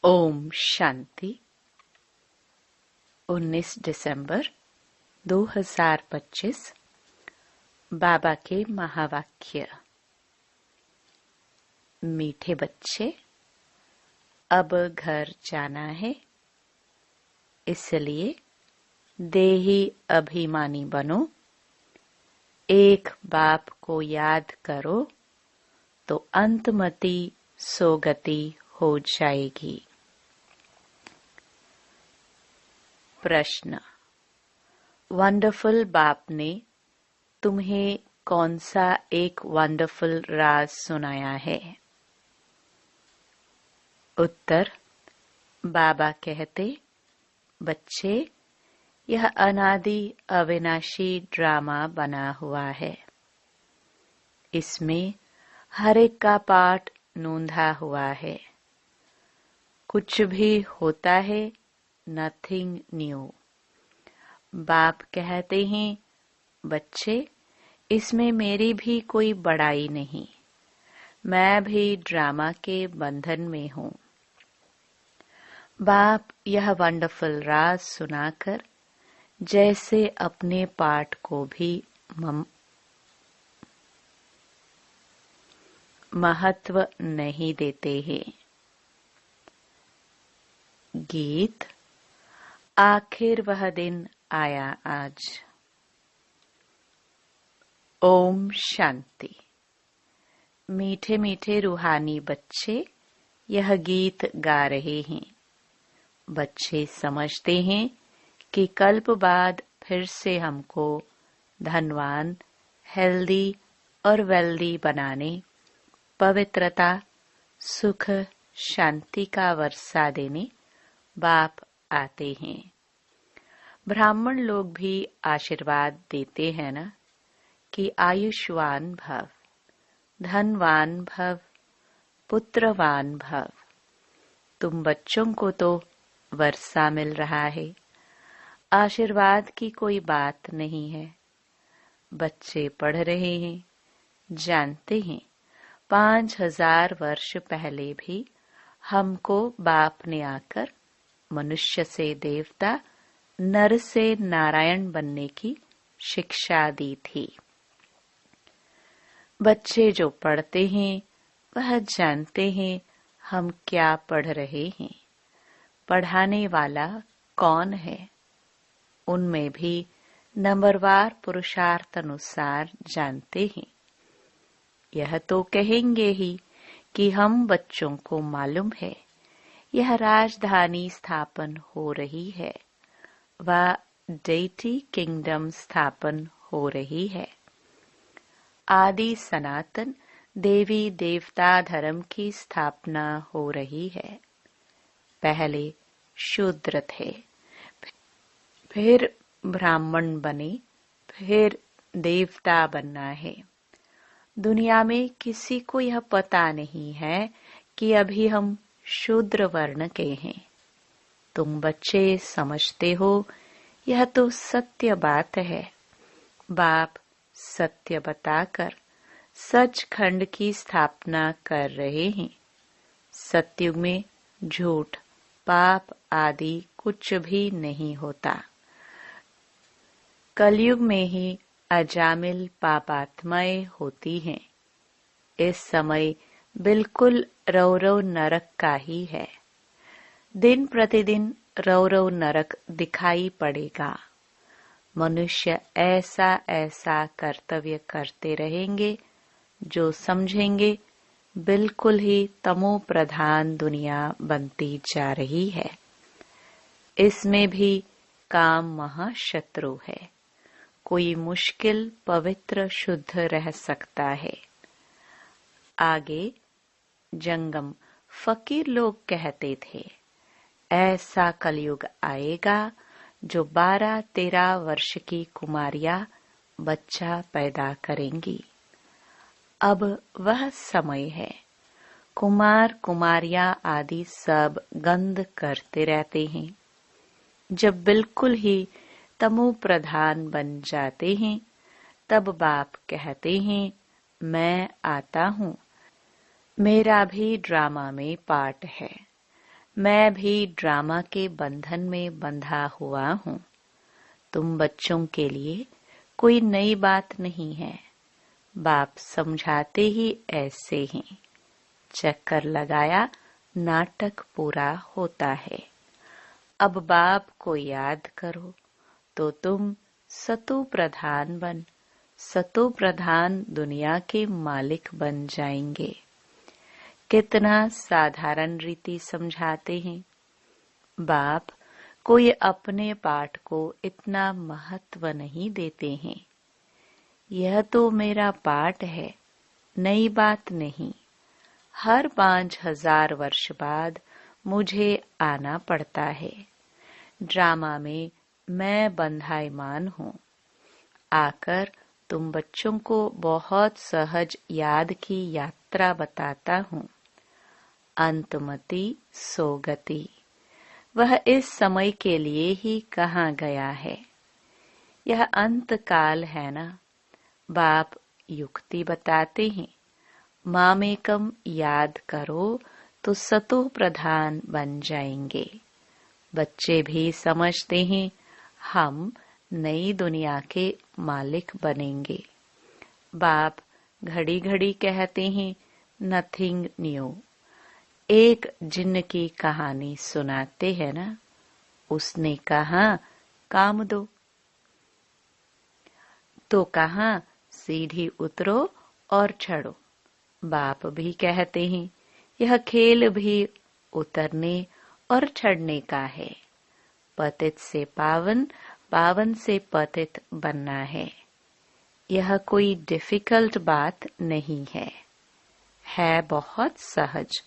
ओम शांति। 19 दिसंबर 2025। बाबा के महावाक्य। मीठे बच्चे, अब घर जाना है, इसलिए देही अभिमानी बनो। एक बाप को याद करो तो अंतमति सोगति हो जाएगी। प्रश्न। वंडरफुल बाप ने तुम्हें कौन सा एक वंडरफुल राज सुनाया है? उत्तर। बाबा कहते, बच्चे, यह अनादि अविनाशी ड्रामा बना हुआ है। इसमें हर एक का पाठ नोंधा हुआ है। कुछ भी होता है, नथिंग न्यू। बाप कहते हैं, बच्चे, इसमें मेरी भी कोई बड़ाई नहीं, मैं भी ड्रामा के बंधन में हूँ। बाप यह वंडरफुल राज सुनाकर जैसे अपने पाठ को भी महत्व नहीं देते हैं। गीत। आखिर वह दिन आया आज। ओम शांति। मीठे मीठे रूहानी बच्चे यह गीत गा रहे हैं। बच्चे समझते हैं कि कल्प बाद फिर से हमको धनवान, हेल्दी और वेल्दी बनाने, पवित्रता, सुख, शांति का वर्षा देने बाप आते हैं। ब्राह्मण लोग भी आशीर्वाद देते हैं ना कि आयुष्वान भव, धनवान भव, पुत्रवान भव। तुम बच्चों को तो वर्षा मिल रहा है, आशीर्वाद की कोई बात नहीं है। बच्चे पढ़ रहे हैं, जानते हैं 5000 वर्ष पहले भी हमको बाप ने आकर मनुष्य से देवता, नर से नारायण बनने की शिक्षा दी थी। बच्चे जो पढ़ते हैं वह जानते हैं हम क्या पढ़ रहे हैं, पढ़ाने वाला कौन है। उनमें भी नंबरवार पुरुषार्थ अनुसार जानते हैं। यह तो कहेंगे ही कि हम बच्चों को मालूम है यह राजधानी स्थापन हो रही है, वह डेटी किंगडम स्थापन हो रही है। आदि सनातन देवी देवता धर्म की स्थापना हो रही है। पहले शूद्र थे, फिर ब्राह्मण बने, फिर देवता बनना है। दुनिया में किसी को यह पता नहीं है कि अभी हम शूद्र वर्ण के हैं। तुम बच्चे समझते हो यह तो सत्य बात है। बाप सत्य बताकर सचखंड की स्थापना कर रहे हैं। सत्युग में झूठ, पाप आदि कुछ भी नहीं होता। कलयुग में ही अजामिल पापात्माएं होती हैं। इस समय बिल्कुल रौरव नरक का ही है। दिन प्रतिदिन रौरव नरक दिखाई पड़ेगा। मनुष्य ऐसा ऐसा कर्तव्य करते रहेंगे जो समझेंगे बिल्कुल ही तमो प्रधान दुनिया बनती जा रही है। इसमें भी काम महाशत्रु है। कोई मुश्किल पवित्र शुद्ध रह सकता है। आगे जंगम फकीर लोग कहते थे, ऐसा कलयुग आएगा जो 12-13 वर्ष की कुमारियां बच्चा पैदा करेंगी। अब वह समय है। कुमार कुमारियां आदि सब गंध करते रहते हैं। जब बिल्कुल ही तमो प्रधान बन जाते हैं, तब बाप कहते हैं, मैं आता हूँ। मेरा भी ड्रामा में पार्ट है। मैं भी ड्रामा के बंधन में बंधा हुआ हूँ। तुम बच्चों के लिए कोई नई बात नहीं है। बाप समझाते ही ऐसे ही। चक्कर लगाया, नाटक पूरा होता है। अब बाप को याद करो तो तुम सतो प्रधान बन सतो प्रधान दुनिया के मालिक बन जाएंगे। कितना साधारण रीति समझाते हैं। बाप कोई अपने पाठ को इतना महत्व नहीं देते हैं। यह तो मेरा पाठ है, नई बात नहीं। हर 5000 वर्ष बाद मुझे आना पड़ता है। ड्रामा में मैं बंधायमान हूँ। आकर तुम बच्चों को बहुत सहज याद की यात्रा बताता हूँ। अंतमति सोगति, वह इस समय के लिए ही कहा गया है। यह अंत काल है ना। बाप युक्ति बताते हैं। मामेकम याद करो तो सतो प्रधान बन जाएंगे। बच्चे भी समझते हैं हम नई दुनिया के मालिक बनेंगे। बाप घड़ी घड़ी कहते हैं नथिंग न्यू। एक जिन्न की कहानी सुनाते हैं ना। उसने कहा काम दो, तो कहा सीढ़ी उतरो और चढ़ो। बाप भी कहते हैं यह खेल भी उतरने और चढ़ने का है। पतित से पावन, पावन से पतित बनना है। यह कोई डिफिकल्ट बात नहीं है बहुत सहज।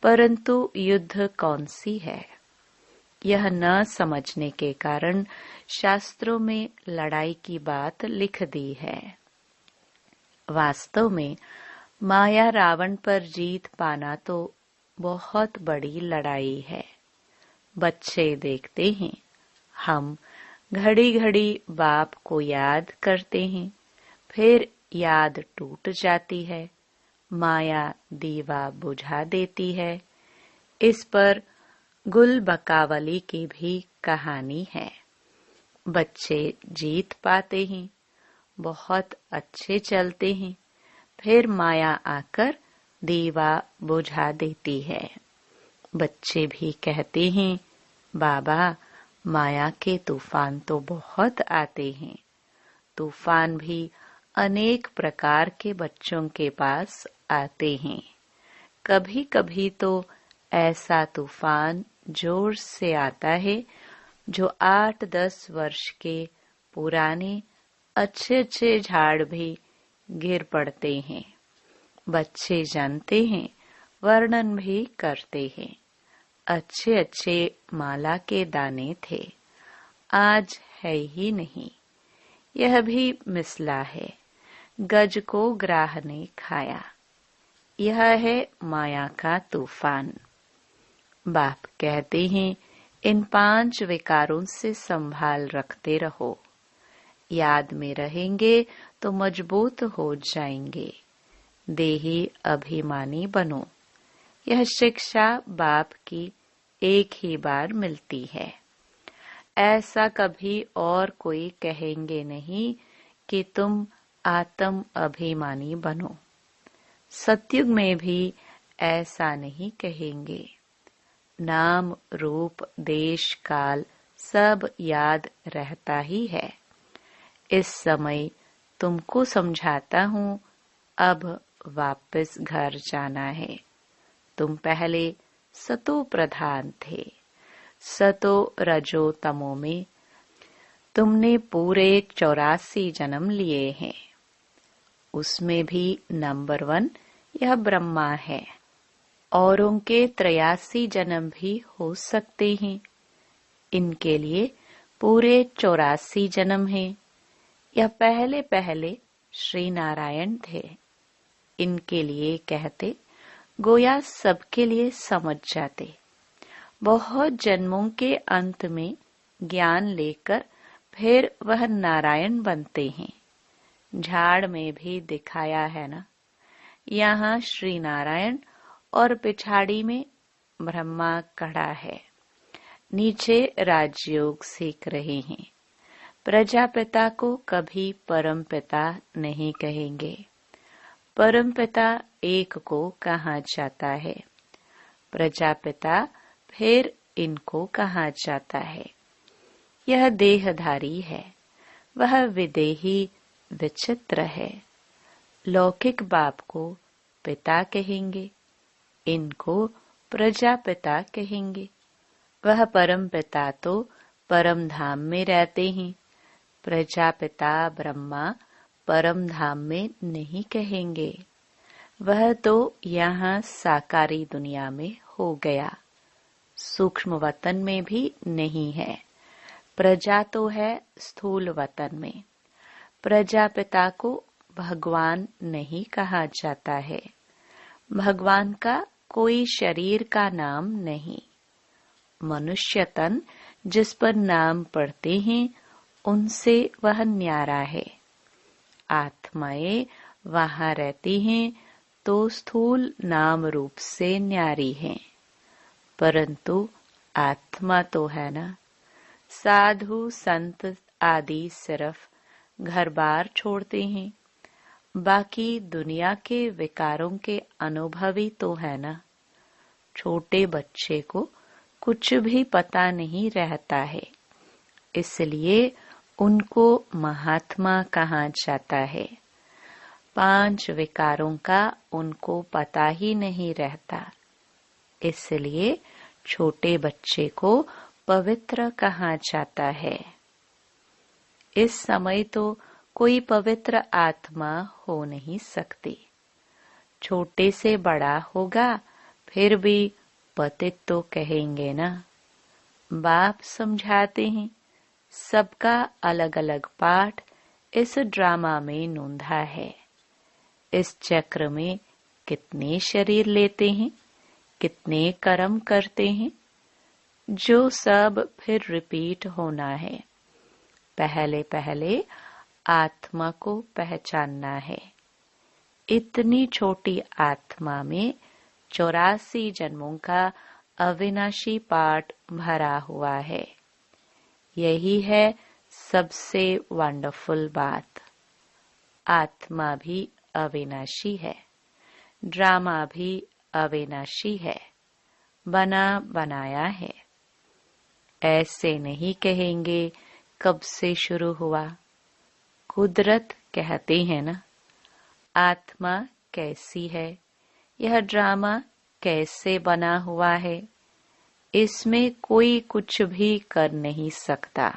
परंतु युद्ध कौन सी है, यह न समझने के कारण शास्त्रों में लड़ाई की बात लिख दी है। वास्तव में माया रावण पर जीत पाना तो बहुत बड़ी लड़ाई है। बच्चे देखते हैं हम घड़ी घड़ी बाप को याद करते हैं, फिर याद टूट जाती है। माया दीवा बुझा देती है। इस पर गुल बकावली की भी कहानी है। बच्चे जीत पाते हैं, बहुत अच्छे चलते हैं, फिर माया आकर दीवा बुझा देती है। बच्चे भी कहते हैं बाबा माया के तूफान तो बहुत आते हैं। तूफान भी अनेक प्रकार के बच्चों के पास आते हैं। कभी कभी तो ऐसा तूफान जोर से आता है जो 8-10 वर्ष के पुराने अच्छे अच्छे झाड़ भी गिर पड़ते हैं। बच्चे जानते हैं, वर्णन भी करते हैं। अच्छे अच्छे माला के दाने थे, आज है ही नहीं। यह भी मिसला है, गज को ग्राह ने खाया। यह है माया का तूफान। बाप कहते हैं इन 5 विकारों से संभाल रखते रहो। याद में रहेंगे तो मजबूत हो जाएंगे। देही अभिमानी बनो। यह शिक्षा बाप की एक ही बार मिलती है। ऐसा कभी और कोई कहेंगे नहीं कि तुम आत्म अभिमानी बनो। सतयुग में भी ऐसा नहीं कहेंगे। नाम रूप देश काल सब याद रहता ही है। इस समय तुमको समझाता हूँ, अब वापस घर जाना है। तुम पहले सतो प्रधान थे। सतो रजो तमो में तुमने पूरे 84 जन्म लिए हैं। उसमें भी नंबर 1 यह ब्रह्मा है। औरों के 83 जन्म भी हो सकते हैं। इनके लिए पूरे 84 जन्म हैं। यह पहले पहले श्री नारायण थे। इनके लिए कहते गोया सबके लिए समझ जाते। बहुत जन्मों के अंत में ज्ञान लेकर फिर वह नारायण बनते हैं। झाड़ में भी दिखाया है ना। यहाँ श्री नारायण और पिछाड़ी में ब्रह्मा खड़ा है, नीचे राजयोग सीख रहे हैं। प्रजापिता को कभी परम पिता नहीं कहेंगे। परम पिता एक को कहा जाता है, प्रजापिता फिर इनको कहा जाता है। यह देहधारी है, वह विदेही विचित्र है। लौकिक बाप को पिता कहेंगे, इनको प्रजापिता कहेंगे। वह परम पिता तो परम धाम में रहते हैं, प्रजापिता ब्रह्मा परम धाम में नहीं कहेंगे। वह तो यहाँ साकारी दुनिया में हो गया, सूक्ष्म वतन में भी नहीं है। प्रजा तो है स्थूल वतन में। प्रजापिता को भगवान नहीं कहा जाता है। भगवान का कोई शरीर का नाम नहीं। मनुष्य तन जिस पर नाम पढ़ते हैं उनसे वह न्यारा है। आत्माएं वहां रहती हैं तो स्थूल नाम रूप से न्यारी हैं, परंतु आत्मा तो है ना। साधु संत आदि सिर्फ घर बार छोड़ते हैं, बाकी दुनिया के विकारों के अनुभवी तो है ना। छोटे बच्चे को कुछ भी पता नहीं रहता है, इसलिए उनको महात्मा कहा जाता है। 5 विकारों का उनको पता ही नहीं रहता, इसलिए छोटे बच्चे को पवित्र कहा जाता है। इस समय तो कोई पवित्र आत्मा हो नहीं सकती। छोटे से बड़ा होगा फिर भी पतित तो कहेंगे ना। बाप समझाते हैं, सबका अलग अलग पाठ इस ड्रामा में नोंधा है। इस चक्र में कितने शरीर लेते हैं, कितने कर्म करते हैं, जो सब फिर रिपीट होना है। पहले पहले आत्मा को पहचानना है। इतनी छोटी आत्मा में 84 जन्मों का अविनाशी पाठ भरा हुआ है। यही है सबसे वंडरफुल बात। आत्मा भी अविनाशी है, ड्रामा भी अविनाशी है, बना बनाया है। ऐसे नहीं कहेंगे कब से शुरू हुआ। कुदरत कहते हैं ना, आत्मा कैसी है, यह ड्रामा कैसे बना हुआ है, इसमें कोई कुछ भी कर नहीं सकता।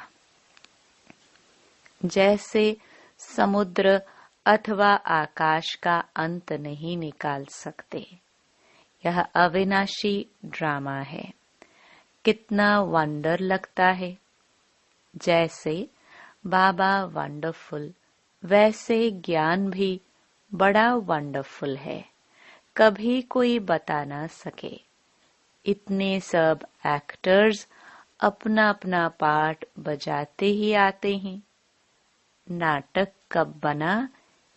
जैसे समुद्र अथवा आकाश का अंत नहीं निकाल सकते, यह अविनाशी ड्रामा है। कितना वंडर लगता है। जैसे बाबा वंडरफुल, वैसे ज्ञान भी बड़ा वंडरफुल है, कभी कोई बता ना सके। इतने सब एक्टर्स अपना अपना पार्ट बजाते ही आते हैं। नाटक कब बना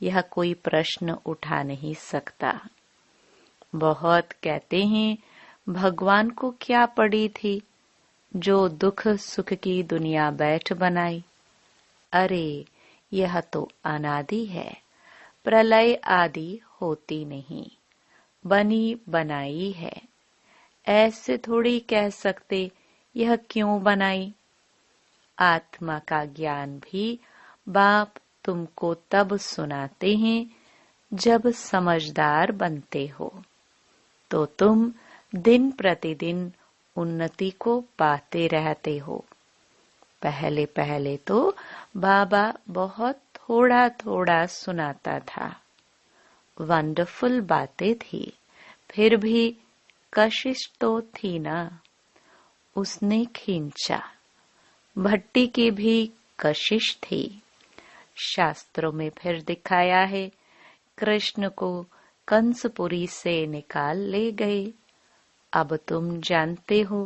यह कोई प्रश्न उठा नहीं सकता। बहुत कहते हैं भगवान को क्या पड़ी थी जो दुख सुख की दुनिया बैठ बनाई। अरे यह तो अनादि है, प्रलय आदि होती नहीं, बनी बनाई है। ऐसे थोड़ी कह सकते यह क्यों बनाई। आत्मा का ज्ञान भी बाप तुमको तब सुनाते हैं जब समझदार बनते हो, तो तुम दिन प्रतिदिन उन्नति को पाते रहते हो। पहले पहले तो बाबा बहुत थोड़ा थोड़ा सुनाता था। वंडरफुल बातें थी, फिर भी कशिश तो थी ना। उसने खींचा। भट्टी की भी कशिश थी। शास्त्रों में फिर दिखाया है, कृष्ण को कंसपुरी से निकाल ले गए। अब तुम जानते हो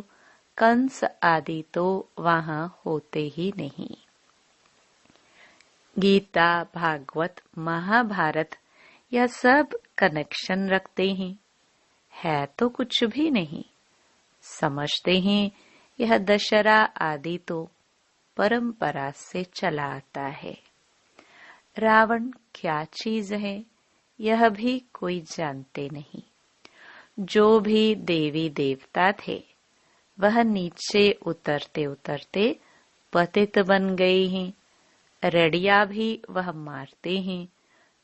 कंस आदि तो वहां होते ही नहीं। गीता, भागवत, महाभारत यह सब कनेक्शन रखते हैं, है तो कुछ भी नहीं। समझते हैं यह दशहरा आदि तो परंपरा से चला आता है। रावण क्या चीज है यह भी कोई जानते नहीं। जो भी देवी देवता थे वह नीचे उतरते उतरते पतित बन गए हैं। रड़िया भी वह मारते हैं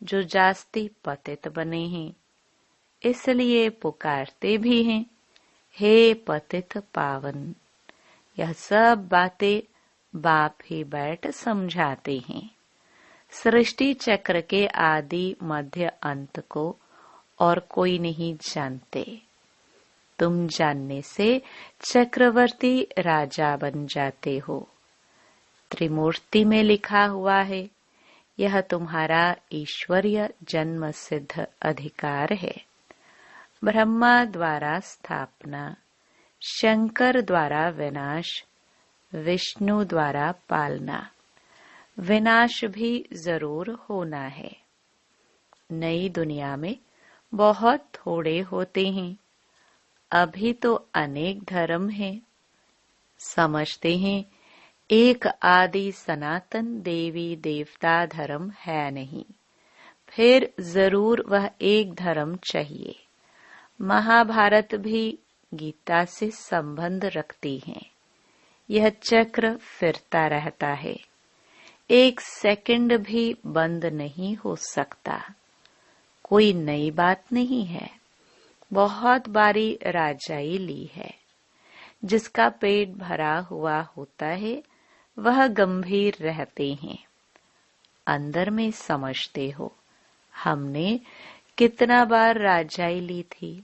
जो जास्ती पतित बने हैं। इसलिए पुकारते भी हैं, हे पतित पावन। यह सब बातें बाप ही बैठ समझाते हैं। सृष्टि चक्र के आदि मध्य अंत को और कोई नहीं जानते। तुम जानने से चक्रवर्ती राजा बन जाते हो। त्रिमूर्ति में लिखा हुआ है, यह तुम्हारा ईश्वरीय जन्म सिद्ध अधिकार है। ब्रह्मा द्वारा स्थापना, शंकर द्वारा विनाश, विष्णु द्वारा पालना। विनाश भी जरूर होना है। नई दुनिया में बहुत थोड़े होते हैं। अभी तो अनेक धर्म हैं। समझते हैं एक आदि सनातन देवी देवता धर्म है नहीं, फिर जरूर वह एक धर्म चाहिए। महाभारत भी गीता से संबंध रखती है। यह चक्र फिरता रहता है, एक सेकंड भी बंद नहीं हो सकता। कोई नई बात नहीं है। बहुत बारी राजाई ली है। जिसका पेट भरा हुआ होता है वह गंभीर रहते हैं। अंदर में समझते हो, हमने कितना बार राजाई ली थी।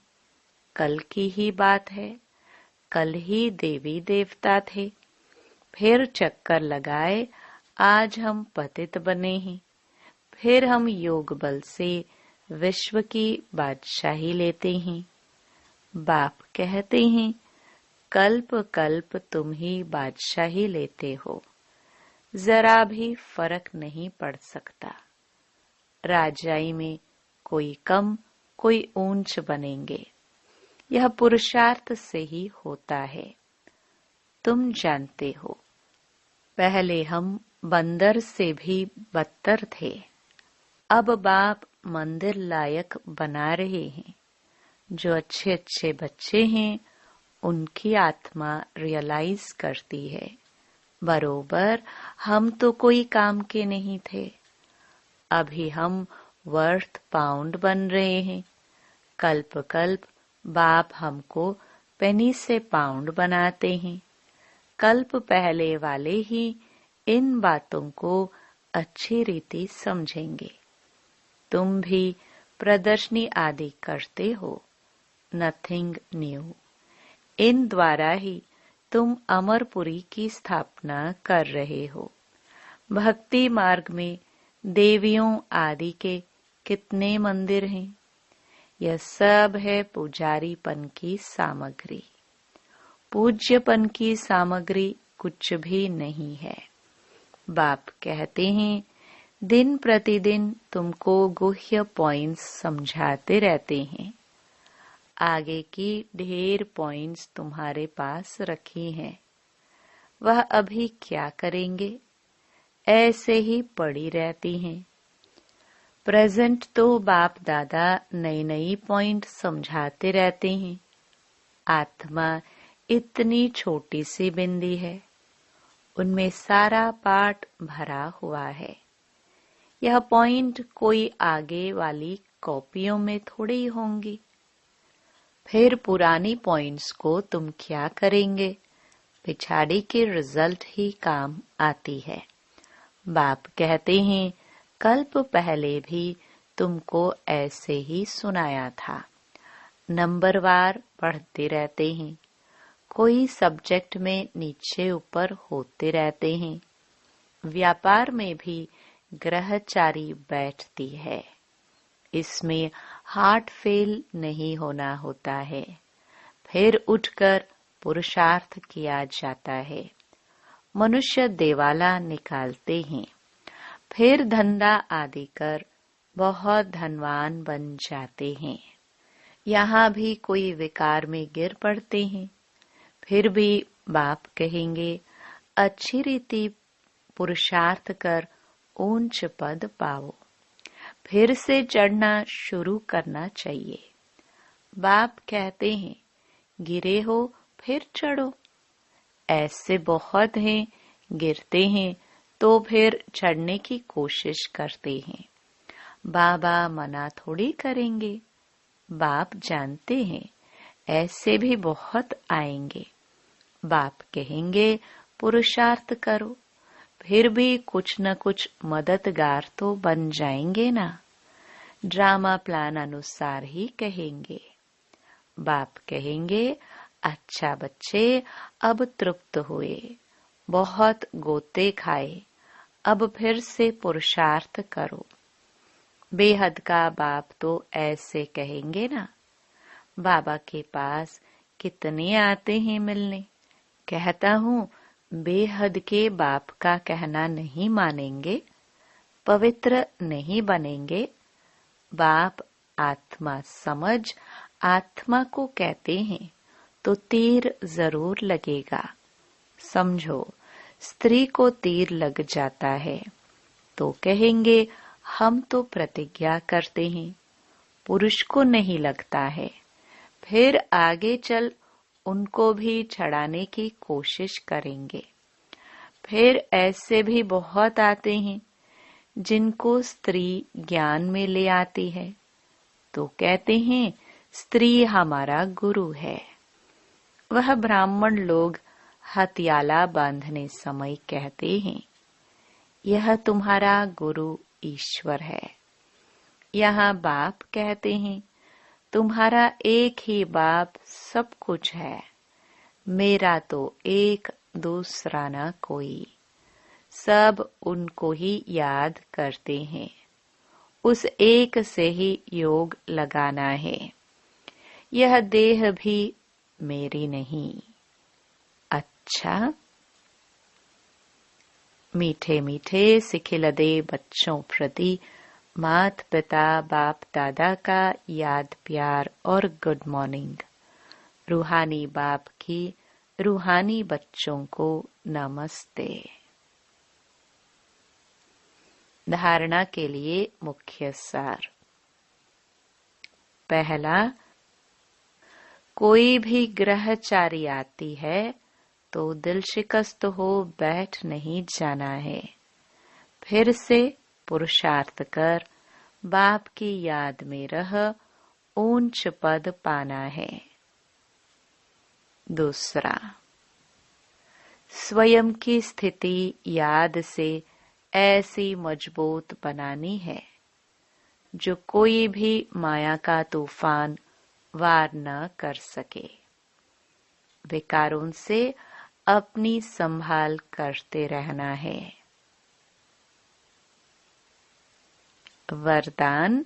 कल की ही बात है। कल ही देवी देवता थे, फिर चक्कर लगाए, आज हम पतित बने हैं। फिर हम योग बल से विश्व की बादशाही लेते हैं। बाप कहते हैं, कल्प कल्प तुम ही बादशाही लेते हो। जरा भी फर्क नहीं पड़ सकता। राजाई में कोई कम कोई ऊंच बनेंगे। यह पुरुषार्थ से ही होता है। तुम जानते हो, पहले हम बंदर से भी बदतर थे। अब बाप मंदिर लायक बना रहे हैं। जो अच्छे अच्छे बच्चे हैं उनकी आत्मा रियलाइज करती है, बरोबर हम तो कोई काम के नहीं थे। अभी हम वर्थ पाउंड बन रहे हैं। कल्प कल्प बाप हमको पेनी से पाउंड बनाते हैं। कल्प पहले वाले ही इन बातों को अच्छी रीति समझेंगे। तुम भी प्रदर्शनी आदि करते हो, नथिंग न्यू। इन द्वारा ही तुम अमरपुरी की स्थापना कर रहे हो। भक्ति मार्ग में देवियों आदि के कितने मंदिर हैं। यह सब है पुजारीपन की सामग्री। पूज्यपन की सामग्री कुछ भी नहीं है। बाप कहते हैं, दिन प्रतिदिन तुमको गुह्य पॉइंट्स समझाते रहते हैं। आगे की ढेर पॉइंट्स तुम्हारे पास रखी हैं। वह अभी क्या करेंगे, ऐसे ही पड़ी रहती हैं। प्रेजेंट तो बाप दादा नई नई पॉइंट समझाते रहते हैं। आत्मा इतनी छोटी सी बिंदी है, उनमें सारा पाठ भरा हुआ है। यह पॉइंट कोई आगे वाली कॉपियों में थोड़ी होंगी। फिर पुरानी पॉइंट्स को तुम क्या करेंगे, पिछाड़ी के रिजल्ट ही काम आती है। बाप कहते हैं, कल्प पहले भी तुमको ऐसे ही सुनाया था। नंबरवार पढ़ते रहते हैं। कोई सब्जेक्ट में नीचे ऊपर होते रहते हैं। व्यापार में भी ग्रहचारी बैठती है। इसमें हार्ट फेल नहीं होना होता है। फिर उठकर पुरुषार्थ किया जाता है। मनुष्य देवाला निकालते हैं। फिर धंधा आदि कर बहुत धनवान बन जाते हैं। यहाँ भी कोई विकार में गिर पड़ते हैं। फिर भी बाप कहेंगे, अच्छी रीति पुरुषार्थ कर ऊंच पद पाओ। फिर से चढ़ना शुरू करना चाहिए। बाप कहते हैं, गिरे हो फिर चढ़ो। ऐसे बहुत हैं, गिरते हैं तो फिर चढ़ने की कोशिश करते हैं। बाबा मना थोड़ी करेंगे। बाप जानते हैं ऐसे भी बहुत आएंगे। बाप कहेंगे, पुरुषार्थ करो। फिर भी कुछ न कुछ मददगार तो बन जाएंगे ना। ड्रामा प्लान अनुसार ही कहेंगे। बाप कहेंगे, अच्छा बच्चे, अब तृप्त हुए, बहुत गोते खाए, अब फिर से पुरुषार्थ करो। बेहद का बाप तो ऐसे कहेंगे ना। बाबा के पास कितने आते हैं मिलने। कहता हूँ, बेहद के बाप का कहना नहीं मानेंगे, पवित्र नहीं बनेंगे। बाप आत्मा समझ आत्मा को कहते हैं तो तीर जरूर लगेगा। समझो, स्त्री को तीर लग जाता है तो कहेंगे, हम तो प्रतिज्ञा करते हैं। पुरुष को नहीं लगता है, फिर आगे चल उनको भी छड़ाने की कोशिश करेंगे। फिर ऐसे भी बहुत आते हैं जिनको स्त्री ज्ञान में ले आती है तो कहते हैं, स्त्री हमारा गुरु है। वह ब्राह्मण लोग हथियाला बांधने समय कहते हैं, यह तुम्हारा गुरु ईश्वर है। यहाँ बाप कहते हैं, तुम्हारा एक ही बाप सब कुछ है, मेरा तो एक, दूसरा न कोई। सब उनको ही याद करते हैं, उस एक से ही योग लगाना है। यह देह भी मेरी नहीं। अच्छा, मीठे मीठे सिखिलदे बच्चों प्रति मात पिता बाप दादा का याद प्यार और गुड मॉर्निंग। रूहानी बाप की रूहानी बच्चों को नमस्ते। धारणा के लिए मुख्य सार। पहला, कोई भी ग्रहचारी आती है तो दिल शिकस्त हो बैठ नहीं जाना है। फिर से पुरुषार्थ कर बाप की याद में रह ऊंच पद पाना है। दूसरा, स्वयं की स्थिति याद से ऐसी मजबूत बनानी है जो कोई भी माया का तूफान वार न कर सके। विकारों से अपनी संभाल करते रहना है। वरदान,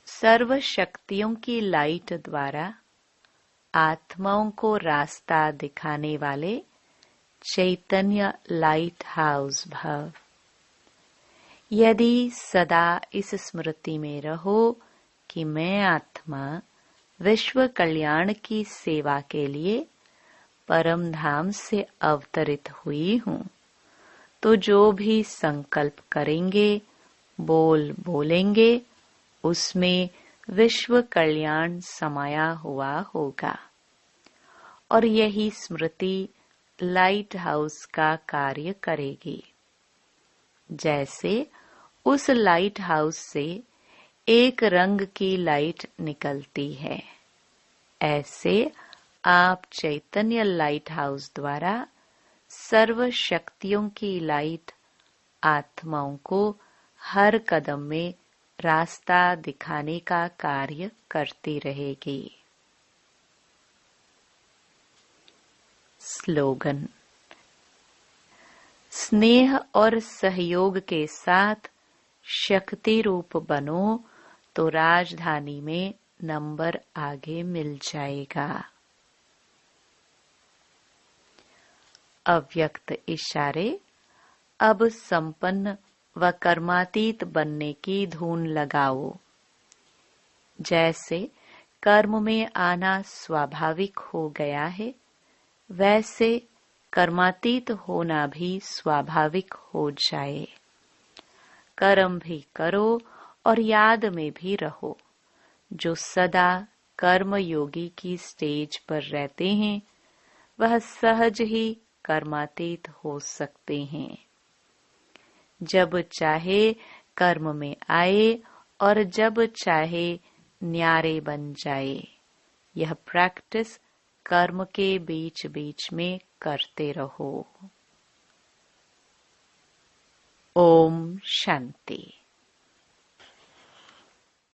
सर्व शक्तियों की लाइट द्वारा आत्माओं को रास्ता दिखाने वाले चैतन्य लाइट हाउस भव। यदि सदा इस स्मृति में रहो कि मैं आत्मा विश्व कल्याण की सेवा के लिए परम धाम से अवतरित हुई हूँ, तो जो भी संकल्प करेंगे, बोलेंगे, उसमें विश्व कल्याण समाया हुआ होगा। और यही स्मृति लाइट हाउस का कार्य करेगी। जैसे उस लाइट हाउस से एक रंग की लाइट निकलती है, ऐसे आप चैतन्य लाइट हाउस द्वारा सर्व शक्तियों की लाइट आत्माओं को हर कदम में रास्ता दिखाने का कार्य करती रहेगी। स्लोगन, स्नेह और सहयोग के साथ शक्ति रूप बनो तो राजधानी में नंबर आगे मिल जाएगा। अव्यक्त इशारे, अब संपन्न व कर्मातीत बनने की धून लगाओ। जैसे कर्म में आना स्वाभाविक हो गया है, वैसे कर्मातीत होना भी स्वाभाविक हो जाए। कर्म भी करो और याद में भी रहो। जो सदा कर्म योगी की स्टेज पर रहते हैं, वह सहज ही कर्मातीत हो सकते हैं। जब चाहे कर्म में आए और जब चाहे न्यारे बन जाए। यह प्रैक्टिस कर्म के बीच बीच में करते रहो। ओम शांति।